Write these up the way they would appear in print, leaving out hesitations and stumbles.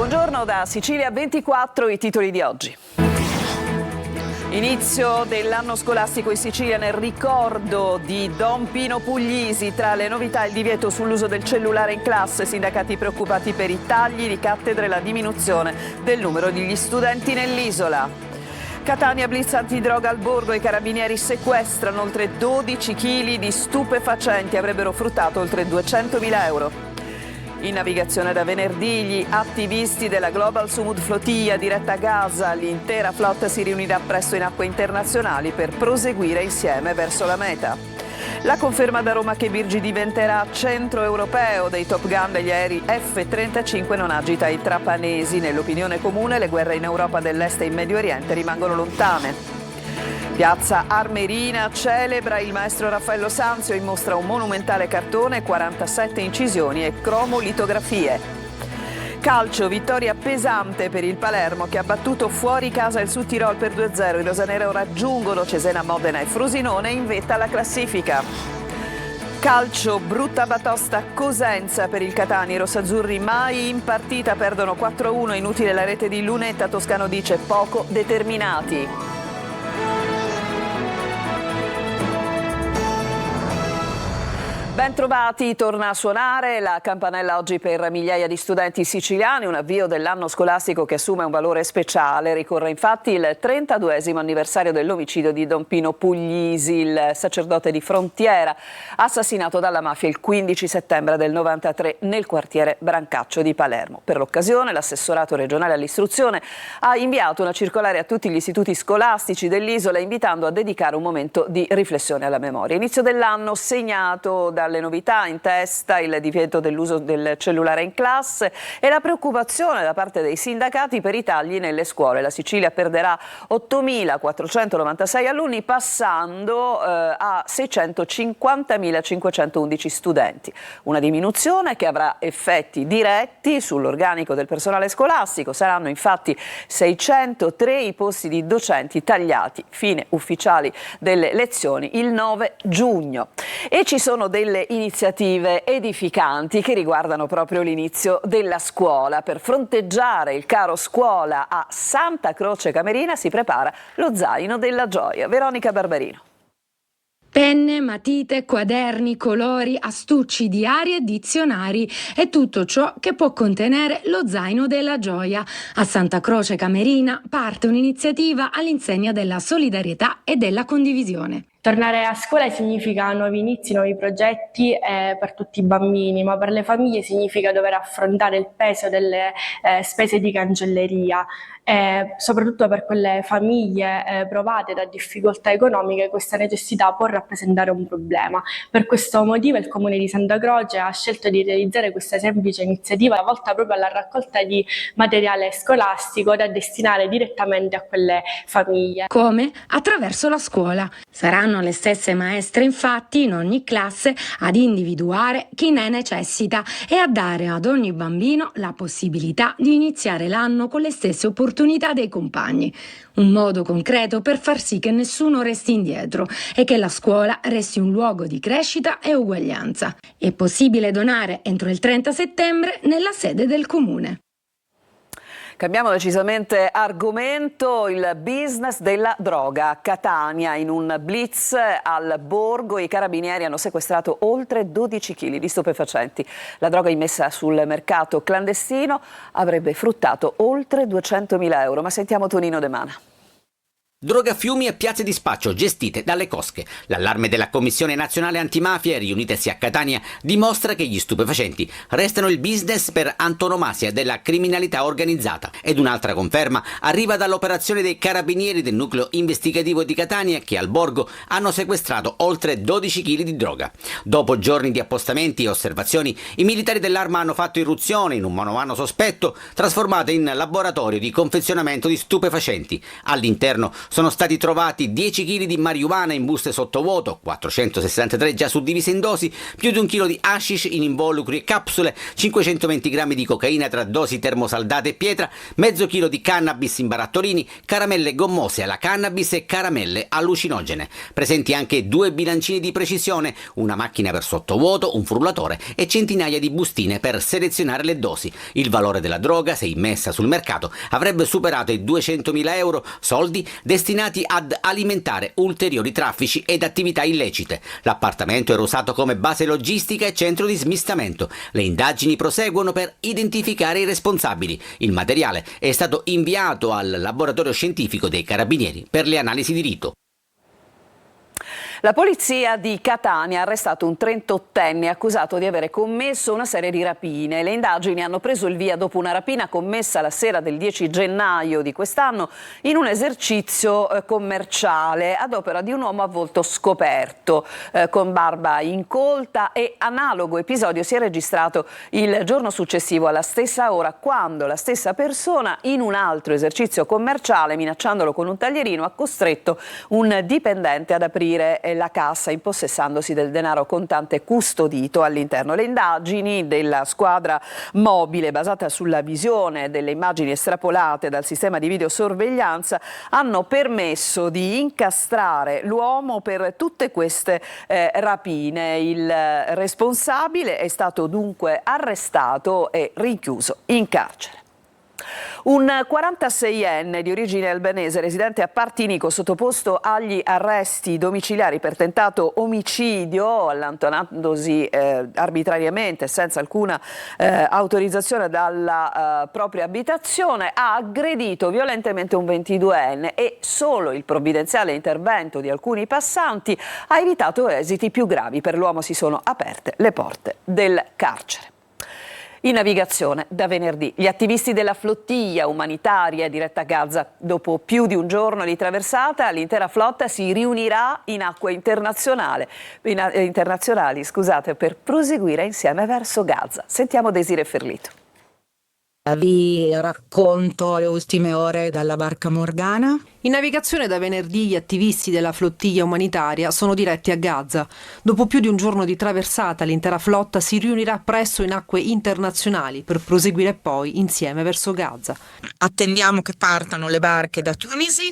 Buongiorno da Sicilia 24, i titoli di oggi. Inizio dell'anno scolastico in Sicilia nel ricordo di Don Pino Puglisi. Tra le novità il divieto sull'uso del cellulare in classe, sindacati preoccupati per i tagli di cattedre e la diminuzione del numero degli studenti nell'isola. Catania, blitz antidroga al Borgo, i carabinieri sequestrano oltre 12 kg di stupefacenti, avrebbero fruttato oltre 200.000 euro. In navigazione da venerdì gli attivisti della Global Sumud Flotilla diretta a Gaza, l'intera flotta si riunirà presto in acque internazionali per proseguire insieme verso la meta. La conferma da Roma che Birgi diventerà centro europeo dei Top Gun degli aerei F-35 non agita i trapanesi. Nell'opinione comune le guerre in Europa dell'Est e in Medio Oriente rimangono lontane. Piazza Armerina celebra il maestro Raffaello Sanzio in mostra un monumentale cartone, 47 incisioni e cromolitografie. Calcio, vittoria pesante per il Palermo che ha battuto fuori casa il Sud Tirol per 2-0. I rosanero raggiungono Cesena, Modena e Frosinone in vetta alla classifica. Calcio, brutta batosta Cosenza per il Catania, i rossazzurri mai in partita, perdono 4-1, inutile la rete di Lunetta, Toscano dice poco determinati. Ben trovati, torna a suonare la campanella oggi per migliaia di studenti siciliani, un avvio dell'anno scolastico che assume un valore speciale. Ricorre infatti il 32esimo anniversario dell'omicidio di Don Pino Puglisi, il sacerdote di Frontiera, assassinato dalla mafia il 15 settembre del 93 nel quartiere Brancaccio di Palermo. Per l'occasione l'assessorato regionale all'istruzione ha inviato una circolare a tutti gli istituti scolastici dell'isola invitando a dedicare un momento di riflessione alla memoria. Inizio dell'anno segnato dalle novità, in testa il divieto dell'uso del cellulare in classe e la preoccupazione da parte dei sindacati per i tagli nelle scuole. La Sicilia perderà 8.496 alunni passando a 650.511 studenti. Una diminuzione che avrà effetti diretti sull'organico del personale scolastico. Saranno infatti 603 i posti di docenti tagliati, fine ufficiali delle lezioni il 9 giugno. E ci sono delle iniziative edificanti che riguardano proprio l'inizio della scuola. Per fronteggiare il caro scuola a Santa Croce Camerina si prepara lo zaino della gioia. Veronica Barbarino. Penne, matite, quaderni, colori, astucci, diari e dizionari è tutto ciò che può contenere lo zaino della gioia. A Santa Croce Camerina parte un'iniziativa all'insegna della solidarietà e della condivisione. Tornare a scuola significa nuovi inizi, nuovi progetti per tutti i bambini, ma per le famiglie significa dover affrontare il peso delle spese di cancelleria. Soprattutto per quelle famiglie provate da difficoltà economiche questa necessità può rappresentare un problema. Per questo motivo il Comune di Santa Croce ha scelto di realizzare questa semplice iniziativa volta proprio alla raccolta di materiale scolastico da destinare direttamente a quelle famiglie. Come? Attraverso la scuola. Saranno le stesse maestre infatti in ogni classe ad individuare chi ne necessita e a dare ad ogni bambino la possibilità di iniziare l'anno con le stesse opportunità dei compagni. Un modo concreto per far sì che nessuno resti indietro e che la scuola resti un luogo di crescita e uguaglianza. È possibile donare entro il 30 settembre nella sede del Comune. Cambiamo decisamente argomento, il business della droga. A Catania, in un blitz al Borgo, i carabinieri hanno sequestrato oltre 12 kg di stupefacenti. La droga immessa sul mercato clandestino avrebbe fruttato oltre 200.000 euro. Ma sentiamo Tonino De Mana. Drogafiumi e piazze di spaccio gestite dalle cosche. L'allarme della Commissione Nazionale Antimafia, riunitasi a Catania, dimostra che gli stupefacenti restano il business per antonomasia della criminalità organizzata. Ed un'altra conferma arriva dall'operazione dei carabinieri del nucleo investigativo di Catania che al Borgo hanno sequestrato oltre 12 kg di droga. Dopo giorni di appostamenti e osservazioni, i militari dell'Arma hanno fatto irruzione in un monovano sospetto trasformato in laboratorio di confezionamento di stupefacenti. All'interno Sono stati trovati 10 kg di marijuana in buste sottovuoto, 463 già suddivise in dosi, più di 1 chilo di hashish in involucri e capsule, 520 grammi di cocaina tra dosi termosaldate e pietra, mezzo chilo di cannabis in barattolini, caramelle gommose alla cannabis e caramelle allucinogene. Presenti anche 2 bilancini di precisione, una macchina per sottovuoto, un frullatore e centinaia di bustine per selezionare le dosi. Il valore della droga, se immessa sul mercato, avrebbe superato i 200.000 euro, soldi destinati ad alimentare ulteriori traffici ed attività illecite. L'appartamento era usato come base logistica e centro di smistamento. Le indagini proseguono per identificare i responsabili. Il materiale è stato inviato al laboratorio scientifico dei Carabinieri per le analisi di rito. La polizia di Catania ha arrestato un 38enne accusato di avere commesso una serie di rapine. Le indagini hanno preso il via dopo una rapina commessa la sera del 10 gennaio di quest'anno in un esercizio commerciale ad opera di un uomo a volto scoperto, con barba incolta, e analogo episodio si è registrato il giorno successivo alla stessa ora, quando la stessa persona in un altro esercizio commerciale, minacciandolo con un taglierino, ha costretto un dipendente ad aprire la cassa impossessandosi del denaro contante custodito all'interno. Le indagini della squadra mobile, basata sulla visione delle immagini estrapolate dal sistema di videosorveglianza, hanno permesso di incastrare l'uomo per tutte queste rapine. Il responsabile è stato dunque arrestato e rinchiuso in carcere. Un 46enne di origine albanese residente a Partinico sottoposto agli arresti domiciliari per tentato omicidio, allontanandosi arbitrariamente senza alcuna autorizzazione dalla propria abitazione, ha aggredito violentemente un 22enne e solo il provvidenziale intervento di alcuni passanti ha evitato esiti più gravi. Per l'uomo si sono aperte le porte del carcere. In navigazione da venerdì gli attivisti della flottiglia umanitaria diretta a Gaza. Dopo più di un giorno di traversata, l'intera flotta si riunirà in acque internazionali per proseguire insieme verso Gaza. Sentiamo Desiree Ferlito. Vi racconto le ultime ore dalla barca Morgana. In navigazione da venerdì gli attivisti della flottiglia umanitaria sono diretti a Gaza. Dopo più di un giorno di traversata, l'intera flotta si riunirà presto in acque internazionali per proseguire poi insieme verso Gaza. Attendiamo che partano le barche da Tunisi,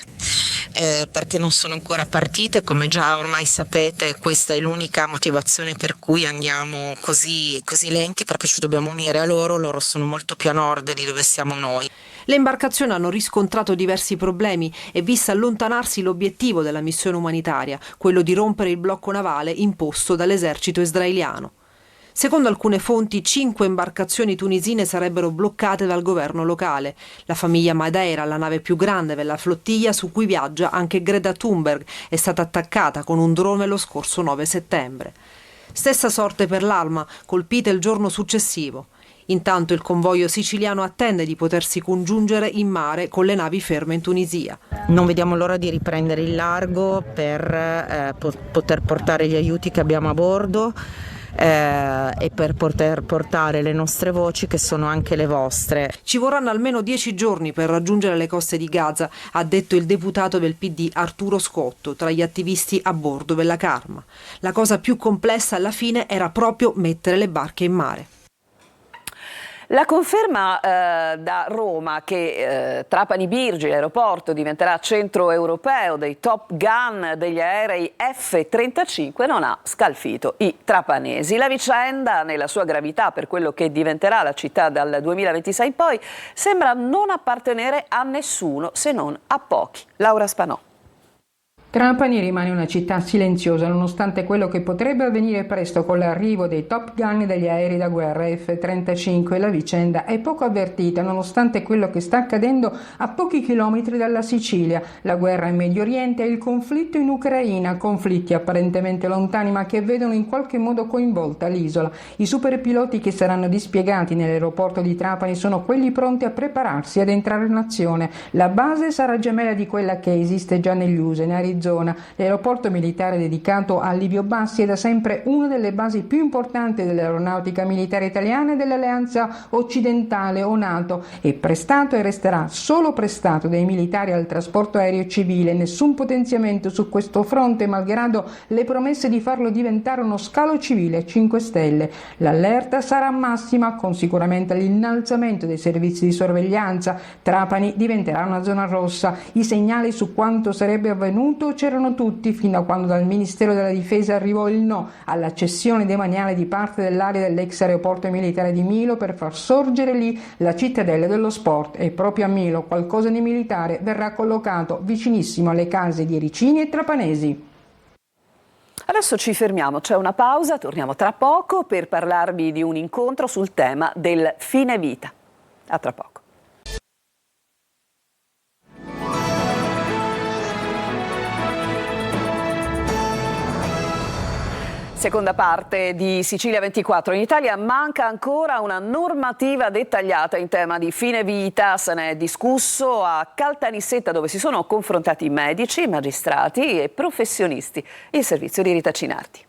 perché non sono ancora partite. Come già ormai sapete, questa è l'unica motivazione per cui andiamo così lenti, perché ci dobbiamo unire a loro. Loro sono molto più a nord di dove siamo noi. Le imbarcazioni hanno riscontrato diversi problemi e vista allontanarsi l'obiettivo della missione umanitaria, quello di rompere il blocco navale imposto dall'esercito israeliano. Secondo alcune fonti, 5 imbarcazioni tunisine sarebbero bloccate dal governo locale. La famiglia Madeira, la nave più grande della flottiglia su cui viaggia anche Greta Thunberg, è stata attaccata con un drone lo scorso 9 settembre. Stessa sorte per l'Alma, colpita il giorno successivo. Intanto il convoglio siciliano attende di potersi congiungere in mare con le navi ferme in Tunisia. Non vediamo l'ora di riprendere il largo per poter portare gli aiuti che abbiamo a bordo e per poter portare le nostre voci, che sono anche le vostre. Ci vorranno almeno 10 giorni per raggiungere le coste di Gaza, ha detto il deputato del PD Arturo Scotto, tra gli attivisti a bordo della Karma. La cosa più complessa alla fine era proprio mettere le barche in mare. La conferma da Roma che Trapani Birgi, l'aeroporto, diventerà centro europeo dei Top Gun degli aerei F-35 non ha scalfito i trapanesi. La vicenda, nella sua gravità per quello che diventerà la città dal 2026 in poi, sembra non appartenere a nessuno se non a pochi. Laura Spanò. Trapani rimane una città silenziosa nonostante quello che potrebbe avvenire presto con l'arrivo dei Top Gun degli aerei da guerra F-35. La vicenda è poco avvertita nonostante quello che sta accadendo a pochi chilometri dalla Sicilia. La guerra in Medio Oriente e il conflitto in Ucraina, conflitti apparentemente lontani ma che vedono in qualche modo coinvolta l'isola. I superpiloti che saranno dispiegati nell'aeroporto di Trapani sono quelli pronti a prepararsi ad entrare in azione. La base sarà gemella di quella che esiste già negli USA, zona. L'aeroporto militare dedicato a Livio Bassi è da sempre una delle basi più importanti dell'aeronautica militare italiana e dell'Alleanza Occidentale o NATO. È prestato e resterà solo prestato dai militari al trasporto aereo civile. Nessun potenziamento su questo fronte, malgrado le promesse di farlo diventare uno scalo civile a 5 stelle. L'allerta sarà massima, con sicuramente l'innalzamento dei servizi di sorveglianza. Trapani diventerà una zona rossa. I segnali su quanto sarebbe avvenuto c'erano tutti, fino a quando dal Ministero della Difesa arrivò il no alla cessione demaniale di parte dell'area dell'ex aeroporto militare di Milo per far sorgere lì la cittadella dello sport. E proprio a Milo qualcosa di militare verrà collocato vicinissimo alle case di ericini e trapanesi. Adesso ci fermiamo, c'è una pausa, torniamo tra poco per parlarvi di un incontro sul tema del fine vita. A tra poco. Seconda parte di Sicilia 24. In Italia manca ancora una normativa dettagliata in tema di fine vita. Se ne è discusso a Caltanissetta, dove si sono confrontati medici, magistrati e professionisti. Il servizio di Rita Cinardi.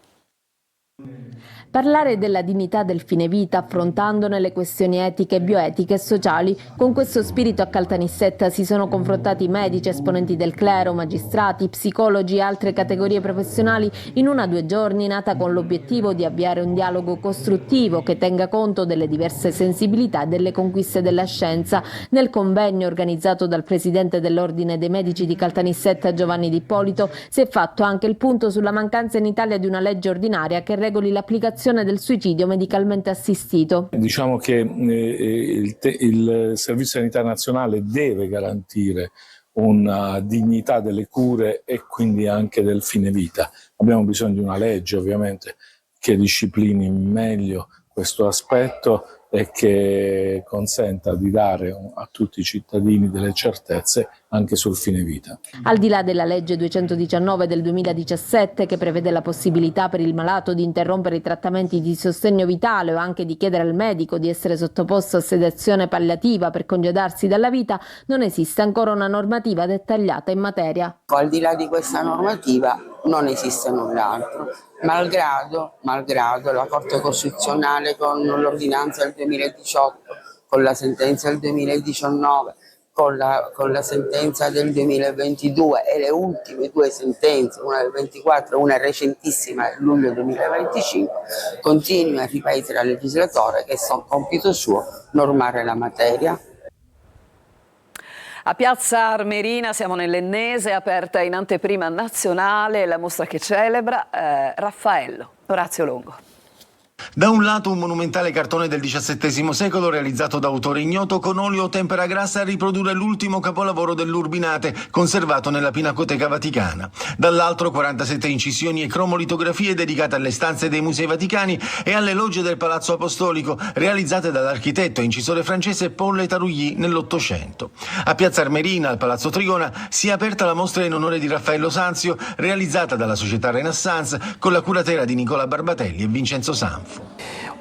Parlare della dignità del fine vita affrontandone le questioni etiche, bioetiche e sociali. Con questo spirito a Caltanissetta si sono confrontati medici, esponenti del clero, magistrati, psicologi e altre categorie professionali in una 2 giorni nata con l'obiettivo di avviare un dialogo costruttivo che tenga conto delle diverse sensibilità e delle conquiste della scienza. Nel convegno organizzato dal presidente dell'Ordine dei Medici di Caltanissetta, Giovanni D'Ippolito, si è fatto anche il punto sulla mancanza in Italia di una legge ordinaria che regoli l'applicazione del suicidio medicalmente assistito. Diciamo che il Servizio Sanitario Nazionale deve garantire una dignità delle cure e quindi anche del fine vita. Abbiamo bisogno di una legge ovviamente che disciplini meglio questo aspetto e che consenta di dare a tutti i cittadini delle certezze anche sul fine vita. Al di là della legge 219 del 2017 che prevede la possibilità per il malato di interrompere i trattamenti di sostegno vitale o anche di chiedere al medico di essere sottoposto a sedazione palliativa per congedarsi dalla vita, non esiste ancora una normativa dettagliata in materia. Al di là di questa normativa non esiste null'altro, malgrado la Corte Costituzionale con l'ordinanza del 2018, con la sentenza del 2019, con la sentenza del 2022 e le ultime 2 sentenze, una del 24 e una recentissima del luglio 2025, continui a ripetere al legislatore che è compito suo normare la materia. A Piazza Armerina siamo nell'Ennese, aperta in anteprima nazionale la mostra che celebra Raffaello. Orazio Longo. Da un lato un monumentale cartone del XVII secolo realizzato da autore ignoto con olio o tempera grassa a riprodurre l'ultimo capolavoro dell'Urbinate conservato nella Pinacoteca Vaticana. Dall'altro 47 incisioni e cromolitografie dedicate alle stanze dei musei vaticani e alle logge del Palazzo Apostolico realizzate dall'architetto e incisore francese Paul Le Tarulli nell'800. A Piazza Armerina, al Palazzo Trigona, si è aperta la mostra in onore di Raffaello Sanzio realizzata dalla società Renaissance con la curatela di Nicola Barbatelli e Vincenzo Sanfo.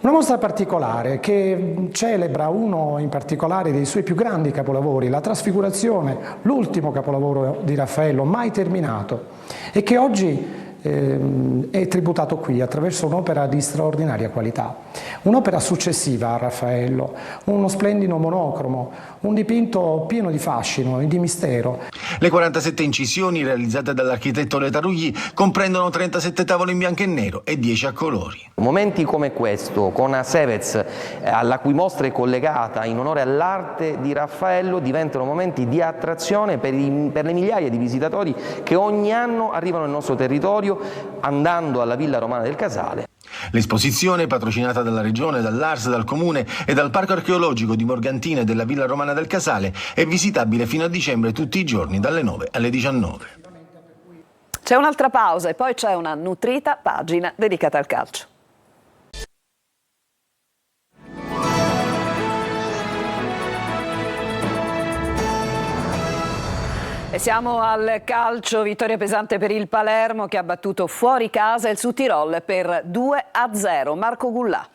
Una mostra particolare che celebra uno in particolare dei suoi più grandi capolavori, la Trasfigurazione, l'ultimo capolavoro di Raffaello mai terminato e che oggi è tributato qui attraverso un'opera di straordinaria qualità, un'opera successiva a Raffaello, uno splendido monocromo, un dipinto pieno di fascino e di mistero. Le 47 incisioni realizzate dall'architetto Le Tarulli comprendono 37 tavole in bianco e nero e 10 a colori. Momenti come questo, con Sevez, alla cui mostra è collegata in onore all'arte di Raffaello, diventano momenti di attrazione per le migliaia di visitatori che ogni anno arrivano nel nostro territorio andando alla Villa Romana del Casale. L'esposizione, patrocinata dalla Regione, dall'Ars, dal Comune e dal Parco Archeologico di Morgantina e della Villa Romana del Casale, è visitabile fino a dicembre tutti i giorni dalle 9 alle 19. C'è un'altra pausa e poi c'è una nutrita pagina dedicata al calcio. E siamo al calcio, vittoria pesante per il Palermo che ha battuto fuori casa il Südtirol per 2-0. Marco Gullà.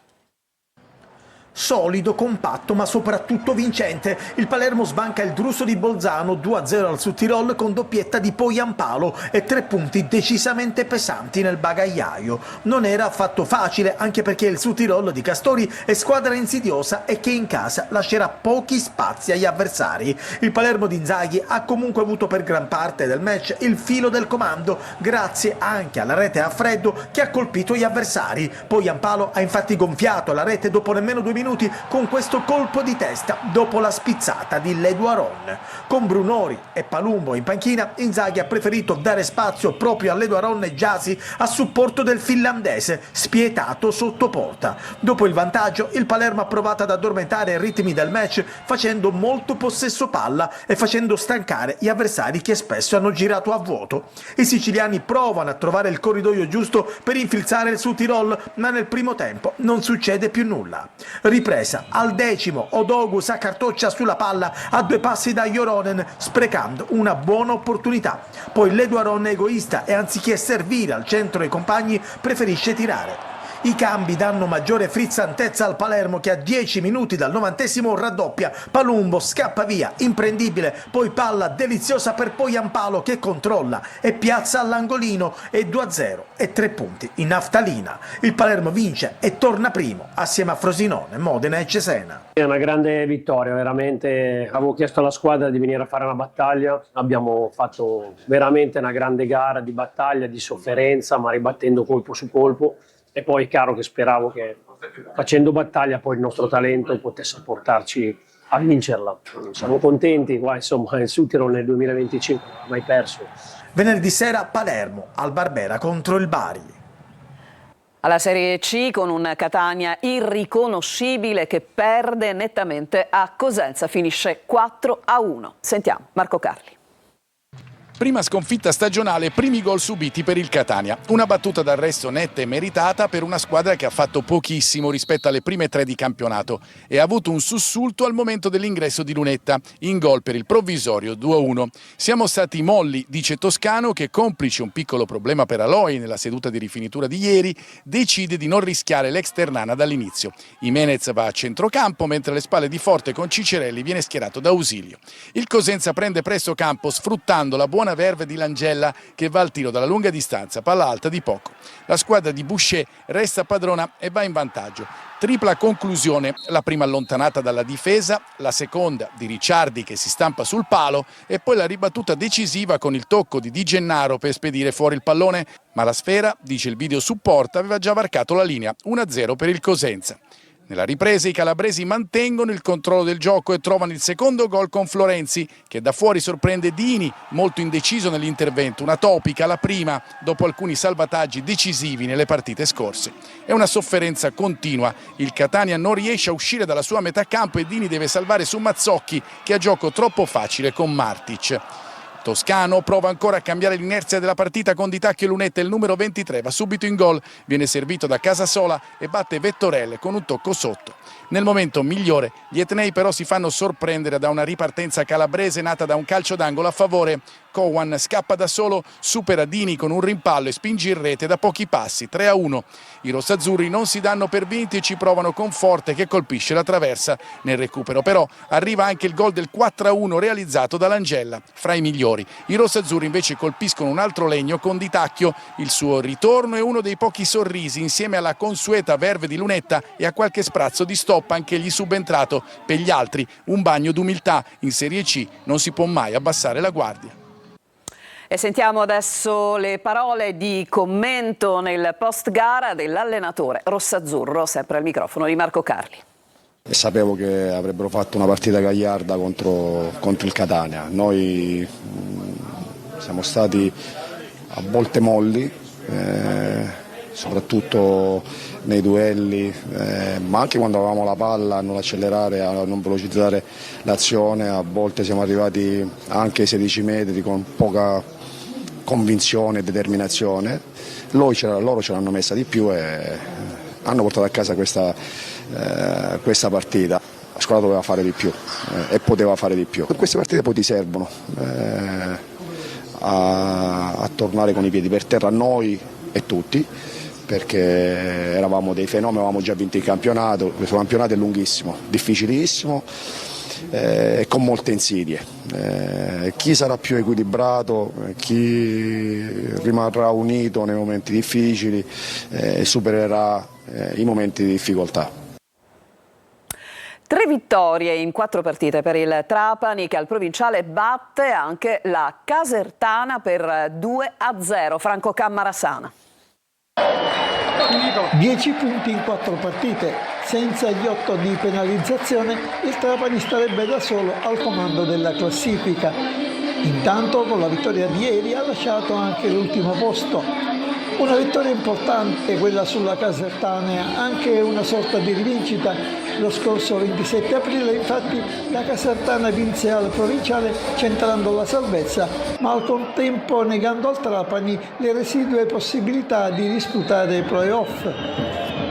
solido, compatto ma soprattutto vincente. Il Palermo sbanca il Druso di Bolzano 2-0 al Südtirol con doppietta di Poyampalo e 3 punti decisamente pesanti nel bagagliaio. Non era affatto facile, anche perché il Südtirol di Castori è squadra insidiosa e che in casa lascerà pochi spazi agli avversari. Il Palermo di Inzaghi ha comunque avuto per gran parte del match il filo del comando, grazie anche alla rete a freddo che ha colpito gli avversari. Poyampalo ha infatti gonfiato la rete dopo nemmeno 2 minuti con questo colpo di testa dopo la spizzata di Leduaron. Con Brunori e Palumbo in panchina, Inzaghi ha preferito dare spazio proprio a Leduaron e Gyasi a supporto del finlandese, spietato sotto porta. Dopo il vantaggio, il Palermo ha provato ad addormentare i ritmi del match facendo molto possesso palla e facendo stancare gli avversari che spesso hanno girato a vuoto. I siciliani provano a trovare il corridoio giusto per infilzare il Südtirol, ma nel primo tempo non succede più nulla. Ripresa al 10°, Odogu s'accartoccia sulla palla a 2 passi da Joronen, sprecando una buona opportunità. Poi Leduaron è egoista e anziché servire al centro i compagni preferisce tirare. I cambi danno maggiore frizzantezza al Palermo che a 10 minuti dal 90° raddoppia. Palumbo scappa via, imprendibile, poi palla deliziosa per Poyampalo che controlla e piazza all'angolino e 2-0 e 3 punti in naftalina. Il Palermo vince e torna primo assieme a Frosinone, Modena e Cesena. È una grande vittoria, veramente. Avevo chiesto alla squadra di venire a fare una battaglia, abbiamo fatto veramente una grande gara di battaglia, di sofferenza, ma ribattendo colpo su colpo. E poi è chiaro che speravo che facendo battaglia poi il nostro talento potesse portarci a vincerla. Siamo contenti, qua insomma il Südtirol nel 2025 non ha mai perso. Venerdì sera Palermo al Barbera contro il Bari. Alla Serie C con un Catania irriconoscibile che perde nettamente a Cosenza, finisce 4-1. Sentiamo Marco Carli. Prima sconfitta stagionale, primi gol subiti per il Catania. Una battuta d'arresto netta e meritata per una squadra che ha fatto pochissimo rispetto alle prime 3 di campionato e ha avuto un sussulto al momento dell'ingresso di Lunetta, in gol per il provvisorio 2-1. Siamo stati molli, dice Toscano, che complice un piccolo problema per Aloi nella seduta di rifinitura di ieri, decide di non rischiare l'ex Ternana dall'inizio. Jimenez va a centrocampo, mentre alle spalle di Forte con Ciccerelli viene schierato da Ausilio. Il Cosenza prende presto campo sfruttando la buona verve di Langella che va al tiro dalla lunga distanza, palla alta di poco. La squadra di Boucher resta padrona e va in vantaggio. Tripla conclusione, la prima allontanata dalla difesa, la seconda di Ricciardi che si stampa sul palo e poi la ribattuta decisiva con il tocco di Di Gennaro per spedire fuori il pallone, ma la sfera, dice il video support, aveva già varcato la linea, 1-0 per il Cosenza. Nella ripresa i calabresi mantengono il controllo del gioco e trovano il secondo gol con Florenzi, che da fuori sorprende Dini, molto indeciso nell'intervento, una topica la prima dopo alcuni salvataggi decisivi nelle partite scorse. È una sofferenza continua, il Catania non riesce a uscire dalla sua metà campo e Dini deve salvare su Mazzocchi che ha gioco troppo facile con Martic. Toscano prova ancora a cambiare l'inerzia della partita con Di Tacchio e Lunetta, il numero 23 va subito in gol, viene servito da Casasola e batte Vettorelle con un tocco sotto. Nel momento migliore gli etnei però si fanno sorprendere da una ripartenza calabrese nata da un calcio d'angolo a favore. Cowan scappa da solo, supera Dini con un rimpallo e spinge in rete da pochi passi, 3-1. I rossazzurri non si danno per vinti e ci provano con Forte che colpisce la traversa. Nel recupero però arriva anche il gol del 4-1 realizzato da Langella, fra i migliori. I rossazzurri invece colpiscono un altro legno con Di Tacchio. Il suo ritorno è uno dei pochi sorrisi insieme alla consueta verve di Lunetta e a qualche sprazzo di stop anche gli subentrato. Per gli altri un bagno d'umiltà, in Serie C non si può mai abbassare la guardia. E sentiamo adesso le parole di commento nel post gara dell'allenatore rossazzurro, sempre al microfono di Marco Carli. Sapevo che avrebbero fatto una partita gagliarda contro il Catania. Noi siamo stati a volte molli, soprattutto nei duelli, ma anche quando avevamo la palla a non accelerare, a non velocizzare l'azione. A volte siamo arrivati anche ai 16 metri con poca convinzione e determinazione. Loro ce l'hanno messa di più e hanno portato a casa questa partita. La squadra doveva fare di più e poteva fare di più. Queste partite poi ti servono a tornare con i piedi per terra, noi e tutti, perché eravamo dei fenomeni, avevamo già vinto il campionato. Questo campionato è lunghissimo, difficilissimo e con molte insidie. Chi sarà più equilibrato, chi rimarrà unito nei momenti difficili supererà i momenti di difficoltà. 3 vittorie in 4 partite per il Trapani, che al provinciale batte anche la Casertana per 2-0. Franco Cammarasana. 10 punti in 4 partite, senza gli 8 di penalizzazione, il Trapani starebbe da solo al comando della classifica. Intanto con la vittoria di ieri ha lasciato anche l'ultimo posto. Una vittoria importante quella sulla Casertana, anche una sorta di rivincita. Lo scorso 27 aprile infatti la Casertana vinse al provinciale centrando la salvezza, ma al contempo negando al Trapani le residue possibilità di disputare i play-off.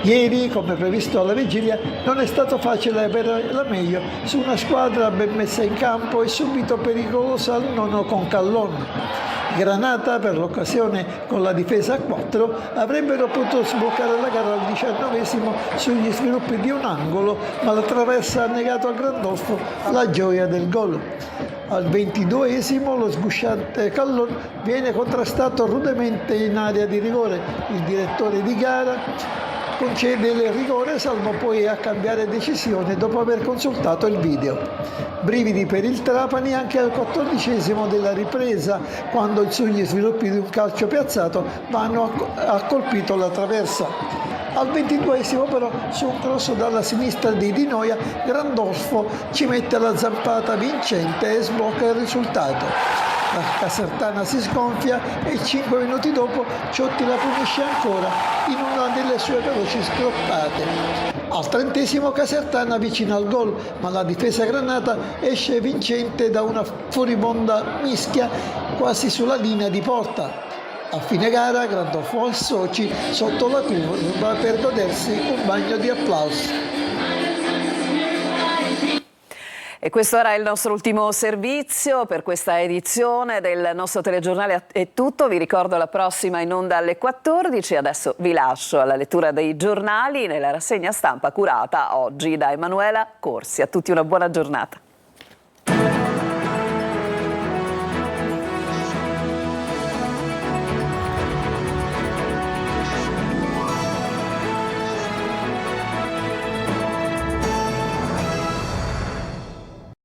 Ieri, come previsto alla vigilia, non è stato facile avere la meglio su una squadra ben messa in campo e subito pericolosa al nono con Callon. Granata, per l'occasione con la difesa a 4, avrebbero potuto sbloccare la gara al 19esimo sugli sviluppi di un angolo, ma la traversa ha negato a Grandolfo la gioia del gol. Al 22esimo lo sgusciante Callon viene contrastato rudemente in area di rigore. Il direttore di gara concede il rigore, salvo poi a cambiare decisione dopo aver consultato il video. Brividi per il Trapani anche al 14esimo della ripresa, quando sugli sviluppi di un calcio piazzato ha colpito la traversa. Al 22esimo però, su un cross dalla sinistra di Di Noia, Grandolfo ci mette la zampata vincente e sblocca il risultato. La Casertana si sgonfia e 5 minuti dopo Ciotti la punisce ancora in una delle sue veloci scroppate. Al 30esimo Casertana vicina al gol, ma la difesa granata esce vincente da una furibonda mischia quasi sulla linea di porta. A fine gara Grandolfo e soci sotto la curva per godersi un bagno di applausi. E questo era il nostro ultimo servizio per questa edizione del nostro telegiornale. È tutto, vi ricordo la prossima in onda alle 14. Adesso vi lascio alla lettura dei giornali nella rassegna stampa curata oggi da Emanuela Corsi. A tutti una buona giornata.